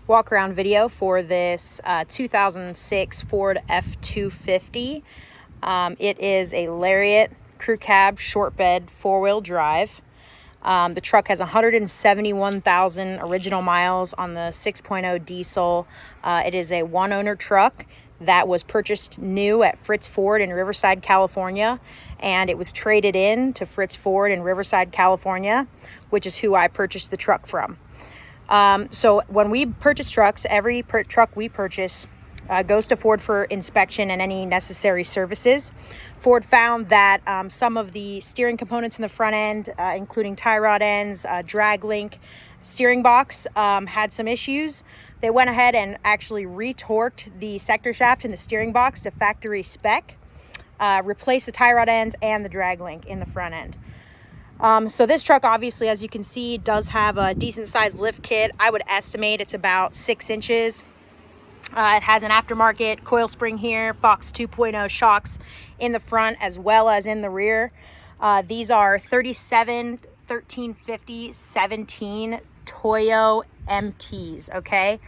walk around video for this 2006 Ford F250. It is a Lariat crew cab short bed 4-wheel drive. The truck has 171,000 original miles on the 6.0 diesel. It is a one-owner truck that was purchased new at Fritz Ford in Riverside, California, and it was traded in to Fritz Ford in Riverside, California, which is who I purchased the truck from. So when we purchase trucks, every truck we purchase goes to Ford for inspection and any necessary services. Ford found that some of the steering components in the front end, including tie rod ends, drag link, steering box, had some issues. They went ahead and actually retorqued the sector shaft in the steering box to factory spec, replaced the tie rod ends and the drag link in the front end. So this truck, obviously, as you can see, does have a decent sized lift kit. I would estimate it's about 6 inches. It has an aftermarket coil spring here, Fox 2.0 shocks in the front as well as in the rear. These are 37 1350 17 Toyo MTs, okay?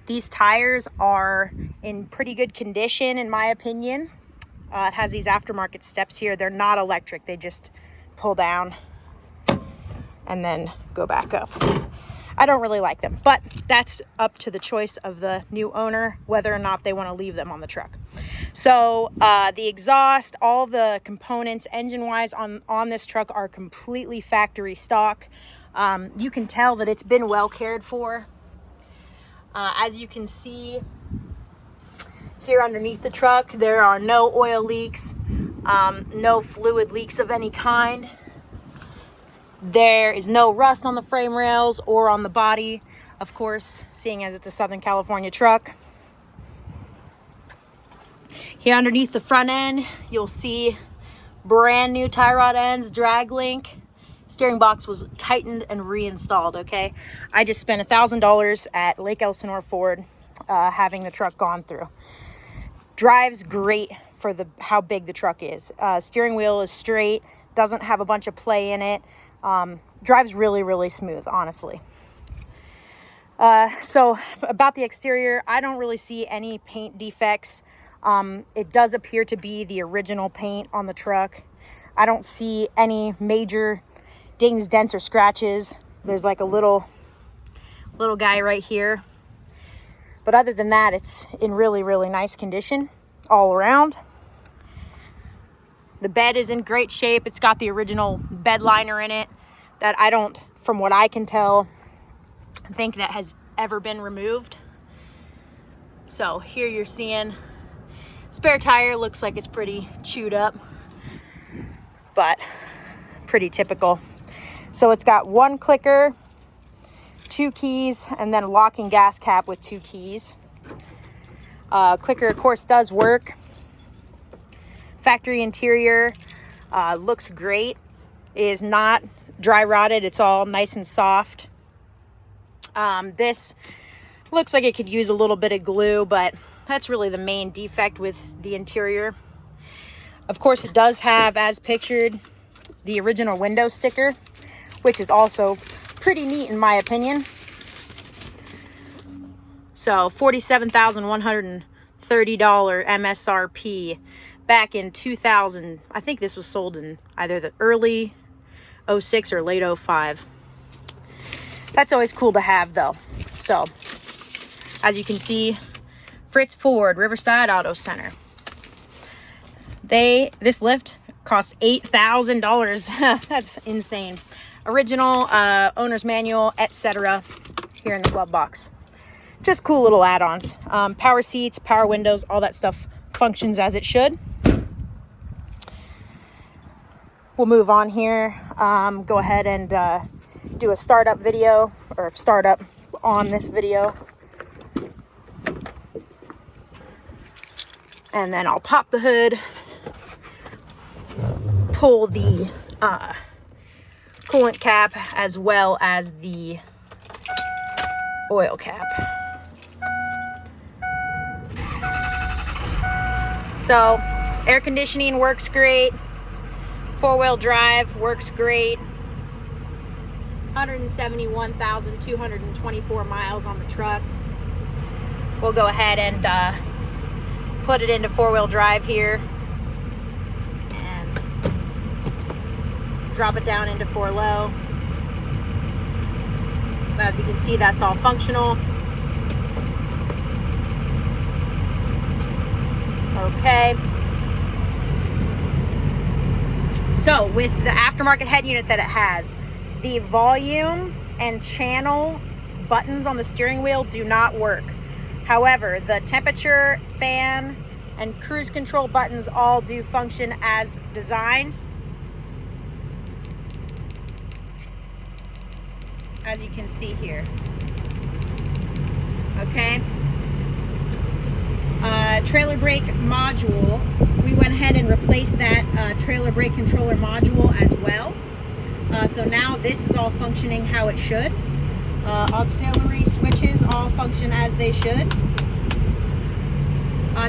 These tires are in pretty good condition, in my opinion. It has these aftermarket steps here. They're not electric. They just pull down and then go back up. I don't really like them, but that's up to the choice of the new owner, whether or not they want to leave them on the truck. So the exhaust, all the components engine-wise on this truck are completely factory stock. You can tell that it's been well cared for. As you can see here underneath the truck, there are no oil leaks, no fluid leaks of any kind. There is no rust on the frame rails or on the body, of course, seeing as it's a Southern California truck. Here underneath the front end, you'll see brand new tie rod ends, drag link. Steering box was tightened and reinstalled, okay? I just spent $1,000 at Lake Elsinore Ford having the truck gone through. Drives great for how big the truck is. Steering wheel is straight, doesn't have a bunch of play in it. Drives really, really smooth, honestly. So about the exterior, I don't really see any paint defects. It does appear to be the original paint on the truck. I don't see any major dings, dents, or scratches. There's like a little guy right here. But other than that, it's in really, really nice condition all around. The bed is in great shape. It's got the original bed liner in it that I don't, from what I can tell, think that has ever been removed. So here you're seeing spare tire. Looks like it's pretty chewed up, but pretty typical. So it's got one clicker, 2 keys, and then a locking gas cap with 2 keys. Clicker, of course, does work. Factory interior looks great. It is not dry rotted. It's all nice and soft. This looks like it could use a little bit of glue, but that's really the main defect with the interior. Of course, it does have, as pictured, the original window sticker, which is also pretty neat in my opinion. So $47,130 MSRP. Back in 2000, I think this was sold in either the early 06 or late 05. That's always cool to have though. So, as you can see, Fritz Ford, Riverside Auto Center. This lift costs $8,000. That's insane. Original owner's manual, etc. here in the glove box. Just cool little add-ons. Power seats, power windows, all that stuff functions as it should. We'll move on here. Go ahead and do a startup video, or startup on this video. And then I'll pop the hood, pull the coolant cap as well as the oil cap. So air conditioning works great. 4-wheel drive works great. 171,224 miles on the truck. We'll go ahead and put it into four-wheel drive here and drop it down into 4-low. As you can see, that's all functional. Okay. So with the aftermarket head unit that it has, the volume and channel buttons on the steering wheel do not work. However, the temperature, fan, and cruise control buttons all do function as designed. As you can see here. Okay. Trailer brake module, we went ahead and replaced that trailer brake controller module as well. So now this is all functioning how it should. Auxiliary switches all function as they should.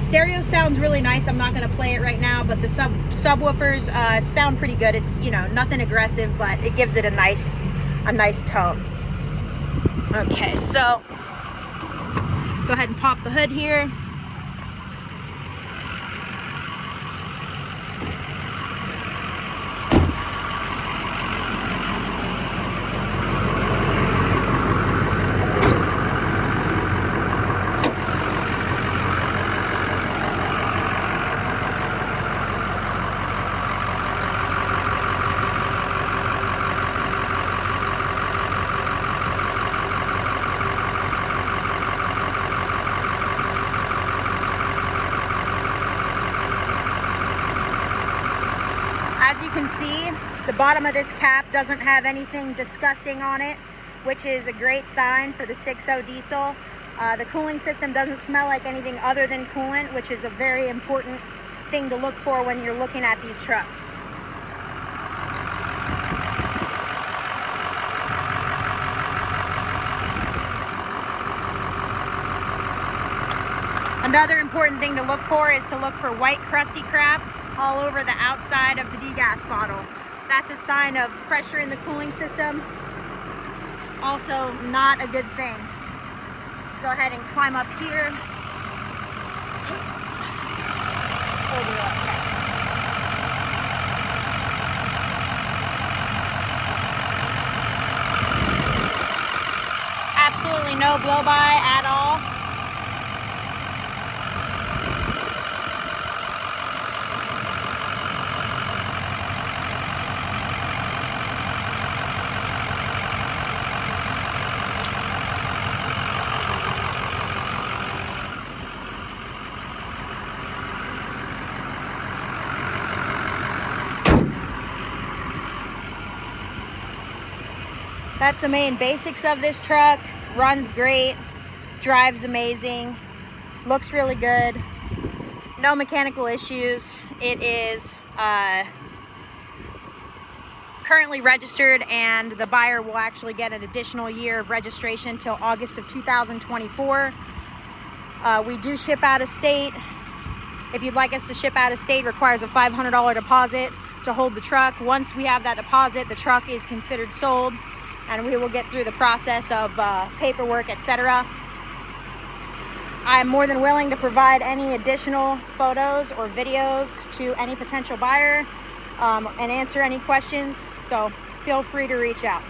Stereo sounds really nice. I'm not going to play it right now, but the subwoofers sound pretty good. It's, you know, nothing aggressive, but it gives it a nice tone. Okay, so go ahead and pop the hood here. As you can see, the bottom of this cap doesn't have anything disgusting on it, which is a great sign for the 6.0 diesel. The cooling system doesn't smell like anything other than coolant, which is a very important thing to look for when you're looking at these trucks. Another important thing to look for is to look for white crusty crap all over the outside of the degas bottle. That's a sign of pressure in the cooling system. Also not a good thing. Go ahead and climb up here. Absolutely no blow by at all. That's the main basics of this truck. Runs great, drives amazing, looks really good, no mechanical issues. It is currently registered, and the buyer will actually get an additional year of registration till August of 2024. We do ship out of state. If you'd like us to ship out of state, requires a $500 deposit to hold the truck. Once we have that deposit, the truck is considered sold, and we will get through the process of paperwork, etc. I'm more than willing to provide any additional photos or videos to any potential buyer and answer any questions, so feel free to reach out.